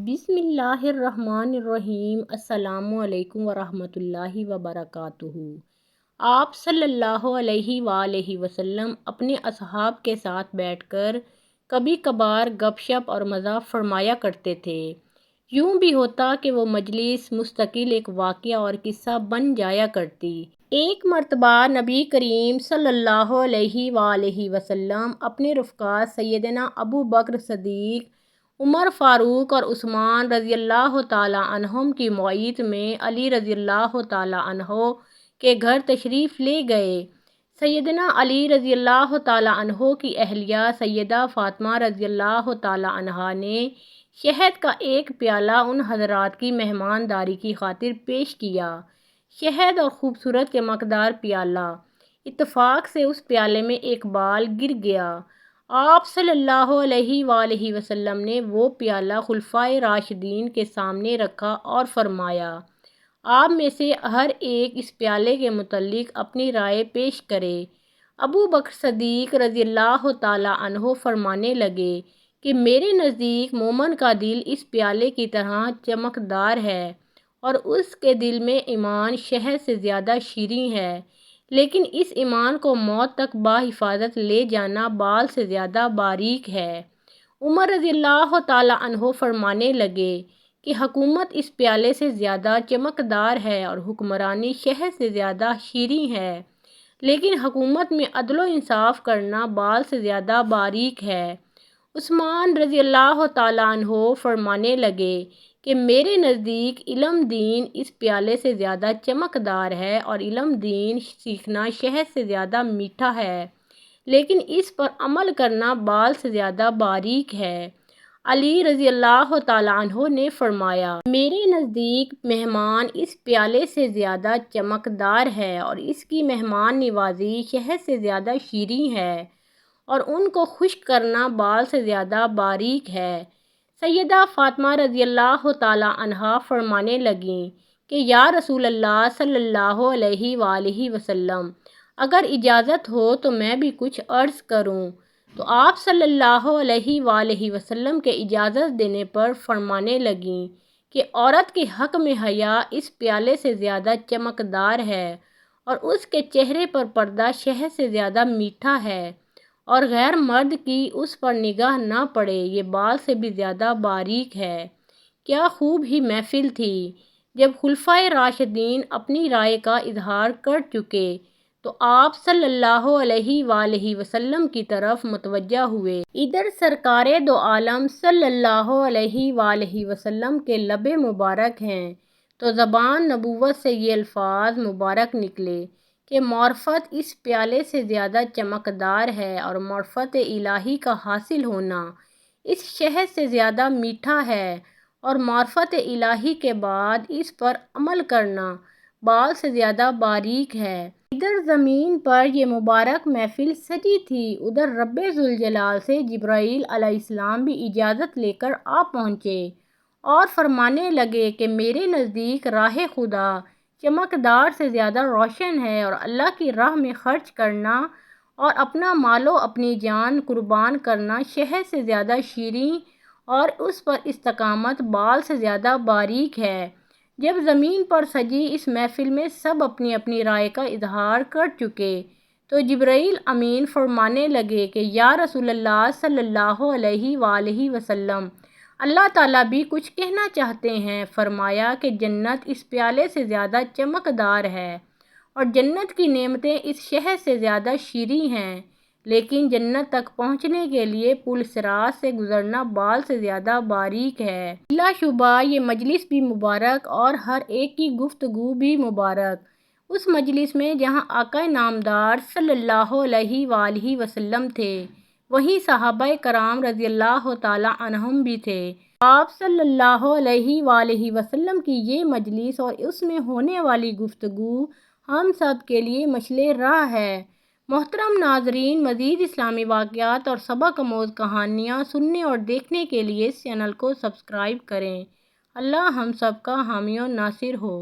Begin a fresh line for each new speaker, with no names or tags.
بسم اللہ الرحمن الرحیم۔ السلام علیکم ورحمۃ اللہ وبرکاتہ۔ آپ صلی اللہ علیہ وآلہ وسلم اپنے اصحاب کے ساتھ بیٹھ کر کبھی کبھار گپ شپ اور مزاح فرمایا کرتے تھے۔ یوں بھی ہوتا کہ وہ مجلس مستقل ایک واقعہ اور قصہ بن جایا کرتی۔ ایک مرتبہ نبی کریم صلی اللہ علیہ وآلہ وسلم اپنے رفقا سیدنا ابو بکر صدیق، عمر فاروق اور عثمان رضی اللہ تعالیٰ عنہم کی معیت میں علی رضی اللہ تعالیٰ عنہ کے گھر تشریف لے گئے۔ سیدنا علی رضی اللہ تعالیٰ عنہ کی اہلیہ سیدہ فاطمہ رضی اللہ تعالیٰ عنہا نے شہد کا ایک پیالہ ان حضرات کی مہمانداری کی خاطر پیش کیا۔ شہد اور خوبصورت کے مقدار پیالہ، اتفاق سے اس پیالے میں ایک بال گر گیا۔ آپ صلی اللہ علیہ وآلہ وسلم نے وہ پیالہ خلفائے راشدین کے سامنے رکھا اور فرمایا، آپ میں سے ہر ایک اس پیالے کے متعلق اپنی رائے پیش کرے۔ ابو بکر صدیق رضی اللہ تعالیٰ عنہ فرمانے لگے کہ میرے نزدیک مومن کا دل اس پیالے کی طرح چمکدار ہے اور اس کے دل میں ایمان شہد سے زیادہ شیریں ہے، لیکن اس ایمان کو موت تک بحفاظت لے جانا بال سے زیادہ باریک ہے۔ عمر رضی اللہ تعالیٰ عنہ فرمانے لگے کہ حکومت اس پیالے سے زیادہ چمکدار ہے اور حکمرانی شہد سے زیادہ شیریں ہے، لیکن حکومت میں عدل و انصاف کرنا بال سے زیادہ باریک ہے۔ عثمان رضی اللہ تعالیٰ عنہ فرمانے لگے کہ میرے نزدیک علم دین اس پیالے سے زیادہ چمکدار ہے اور علم دین سیکھنا شہد سے زیادہ میٹھا ہے، لیکن اس پر عمل کرنا بال سے زیادہ باریک ہے۔ علی رضی اللہ تعالیٰ عنہ نے فرمایا، میرے نزدیک مہمان اس پیالے سے زیادہ چمکدار ہے اور اس کی مہمان نوازی شہد سے زیادہ شیریں ہے اور ان کو خشک کرنا بال سے زیادہ باریک ہے۔ سیدہ فاطمہ رضی اللہ تعالیٰ عنہا فرمانے لگیں کہ یا رسول اللہ صلی اللہ علیہ وآلہ وسلم، اگر اجازت ہو تو میں بھی کچھ عرض کروں۔ تو آپ صلی اللہ علیہ وآلہ وسلم کے اجازت دینے پر فرمانے لگیں کہ عورت کے حق میں حیا اس پیالے سے زیادہ چمکدار ہے اور اس کے چہرے پر پردہ شہد سے زیادہ میٹھا ہے، اور غیر مرد کی اس پر نگاہ نہ پڑے یہ بال سے بھی زیادہ باریک ہے۔ کیا خوب ہی محفل تھی۔ جب خلفائے راشدین اپنی رائے کا اظہار کر چکے تو آپ صلی اللہ علیہ وآلہ وسلم کی طرف متوجہ ہوئے۔ ادھر سرکار دو عالم صلی اللہ علیہ وآلہ وسلم کے لب مبارک ہیں تو زبان نبوت سے یہ الفاظ مبارک نکلے کہ معرفت اس پیالے سے زیادہ چمکدار ہے اور معرفت الہی کا حاصل ہونا اس شہد سے زیادہ میٹھا ہے، اور معرفت الہی کے بعد اس پر عمل کرنا بال سے زیادہ باریک ہے۔ ادھر زمین پر یہ مبارک محفل سجی تھی، ادھر رب ذوالجلال سے جبرائیل علیہ السلام بھی اجازت لے کر آ پہنچے اور فرمانے لگے کہ میرے نزدیک راہ خدا چمکدار سے زیادہ روشن ہے اور اللہ کی راہ میں خرچ کرنا اور اپنا مال و اپنی جان قربان کرنا شہد سے زیادہ شیریں اور اس پر استقامت بال سے زیادہ باریک ہے۔ جب زمین پر سجی اس محفل میں سب اپنی اپنی رائے کا اظہار کر چکے تو جبرائیل امین فرمانے لگے کہ یا رسول اللہ صلی اللہ علیہ وآلہ وسلم، اللہ تعالیٰ بھی کچھ کہنا چاہتے ہیں۔ فرمایا کہ جنت اس پیالے سے زیادہ چمکدار ہے اور جنت کی نعمتیں اس شہد سے زیادہ شیریں ہیں، لیکن جنت تک پہنچنے کے لیے پل صراط سے گزرنا بال سے زیادہ باریک ہے۔ بلا شبہ یہ مجلس بھی مبارک اور ہر ایک کی گفتگو بھی مبارک۔ اس مجلس میں جہاں آقا نامدار صلی اللہ علیہ وآلہ وسلم تھے، وہیں صحابہ کرام رضی اللہ تعالیٰ عنہم بھی تھے۔ آپ صلی اللہ علیہ وآلہ وسلم کی یہ مجلس اور اس میں ہونے والی گفتگو ہم سب کے لیے مشعل راہ ہے۔ محترم ناظرین، مزید اسلامی واقعات اور سبق آموز کہانیاں سننے اور دیکھنے کے لیے اس چینل کو سبسکرائب کریں۔ اللہ ہم سب کا حامی و ناصر ہو۔